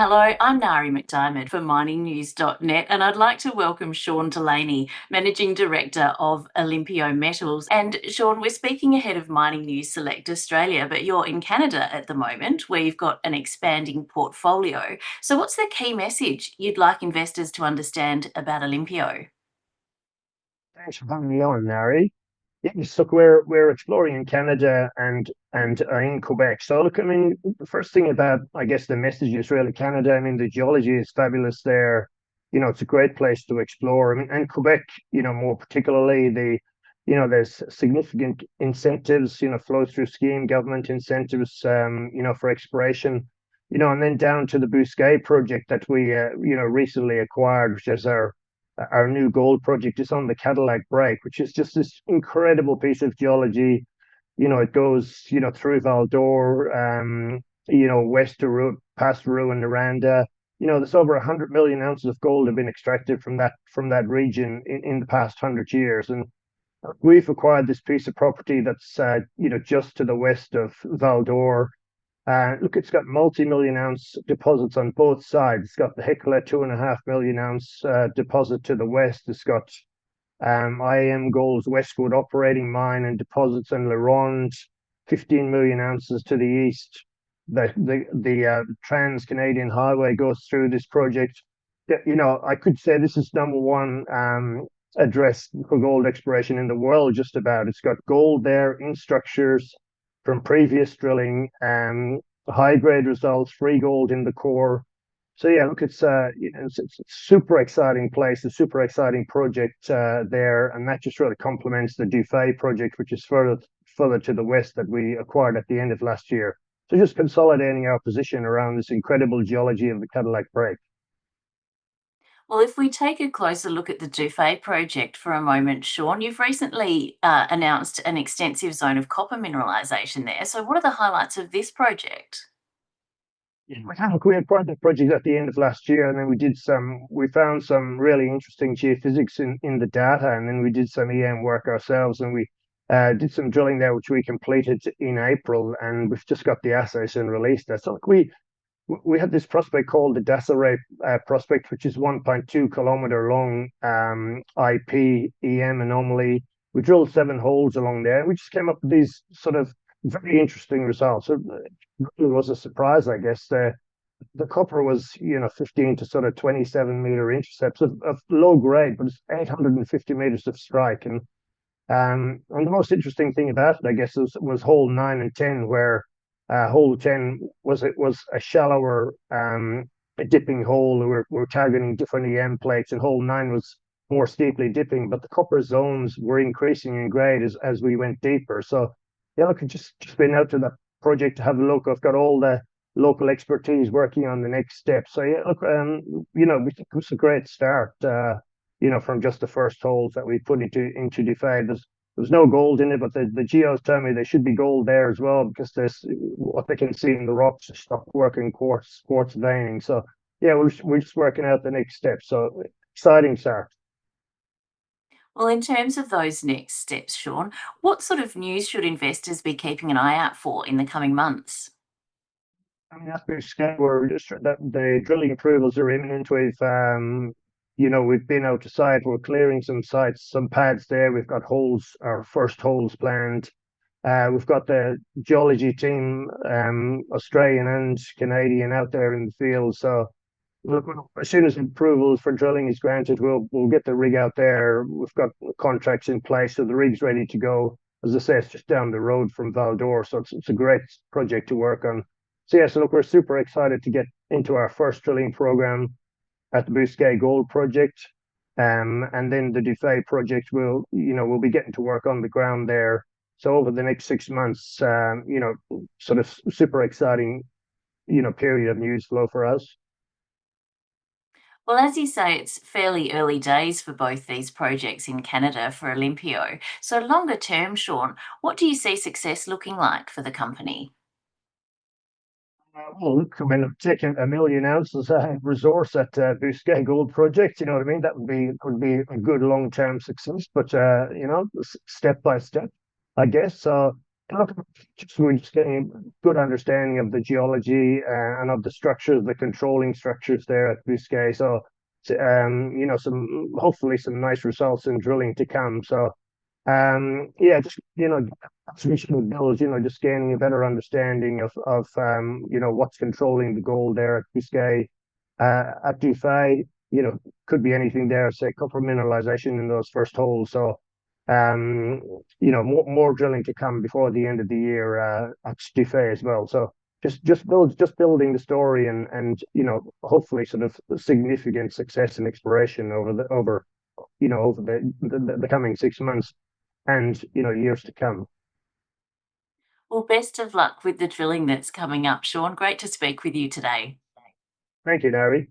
Hello, I'm Nari McDiarmid for miningnews.net, and I'd like to welcome Sean Delaney, Managing Director of Olympio Metals. And Sean, we're speaking ahead of Mining News Select Australia, but you're in Canada at the moment where you've got an expanding portfolio. So, what's the key message you'd like investors to understand about Olympio? Thanks for having me on, Nari. Yes, look, we're exploring in Canada and in Quebec. So look, I mean, the first thing about, I guess, the message is really Canada. I mean, the geology is fabulous there. It's a great place to explore. I mean, and Quebec, more particularly there's significant incentives, flow through scheme, government incentives, for exploration, and then down to the Bousquet project that we, recently acquired, which is our new gold project is on the Cadillac break, which is just this incredible piece of geology. It goes, through Val d'Or, west to past Rouen, Aranda. There's over 100 million ounces of gold have been extracted from that region in the past 100 years. And we've acquired this piece of property that's, just to the west of Val d'Or. Look, it's got multi-million ounce deposits on both sides. It's got the Hecla 2.5 million ounce deposit to the west. It's got IAM Gold's Westwood operating mine and deposits in LaRonde, 15 million ounces to the east. The Trans-Canadian Highway goes through this project. I could say this is number one address for gold exploration in the world, just about. It's got gold there in structures from previous drilling, high grade results, free gold in the core. So yeah, look, it's a super exciting place, a super exciting project there, and that just really complements the Dufay project, which is further to the west that we acquired at the end of last year. So just consolidating our position around this incredible geology of the Cadillac Break. Well, if we take a closer look at the Dufay project for a moment, Sean, you've recently announced an extensive zone of copper mineralisation there. So, what are the highlights of this project? Yeah, we acquired that project at the end of last year, and then we found some really interesting geophysics in the data, and then we did some EM work ourselves, and we did some drilling there, which we completed in April, and we've just got the assays and released that. So, we had this prospect called the Desiree prospect, which is 1.2 kilometer long IP EM anomaly. We drilled 7 holes along there. We just came up with these sort of very interesting results. It really was a surprise, I guess. The copper was, 15 to sort of 27 meter intercepts of low grade, but it's 850 meters of strike. And the most interesting thing about it, I guess, was hole 9 and 10, where hole 10 was a shallower dipping hole. We're targeting different EM plates, and hole 9 was more steeply dipping, but the copper zones were increasing in grade as we went deeper. So yeah, look, just been out to the project to have a look. I've got all the local expertise working on the next step. So yeah, look, we think it was a great start. From just the first holes that we put into Dufay. There's no gold in it, but the geos tell me there should be gold there as well, because there's what they can see in the rocks is stopped working quartz veining. So yeah, we're just working out the next step. So exciting start. Well, in terms of those next steps, Sean, what sort of news should investors be keeping an eye out for in the coming months? I mean, that's pretty scary. We're just that the drilling approvals are imminent. We've been out to site. We're clearing some sites, some pads there. We've got holes, our first holes planned. We've got the geology team, Australian and Canadian, out there in the field. So look, as soon as approval for drilling is granted, we'll get the rig out there. We've got contracts in place, so the rig's ready to go. As I say, it's just down the road from Val d'Or, so it's a great project to work on. So yeah, so look, we're super excited to get into our first drilling program at the Bousquet Gold Project. And then the Dufay project we'll be getting to work on the ground there. So over the next 6 months, sort of super exciting, period of news flow for us. Well, as you say, it's fairly early days for both these projects in Canada for Olympio. So, longer term, Sean, what do you see success looking like for the company? Well, look, I mean, taking 1 million ounces resource at Bousquet Gold Project, you know what I mean? That would be a good long-term success, but step by step, I guess. So look, we're just getting a good understanding of the geology and of the structures, the controlling structures there at Bousquet. So, some hopefully some nice results in drilling to come. So, yeah, just observational builds, just gaining a better understanding of what's controlling the gold there at Bousquet, at Dufay. Could be anything there. Say copper mineralisation in those first holes. So, more drilling to come before the end of the year at Dufay as well. So just building the story and hopefully sort of significant success in exploration over the coming 6 months and years to come. Well, best of luck with the drilling that's coming up, Sean. Great to speak with you today. Thank you, Nari.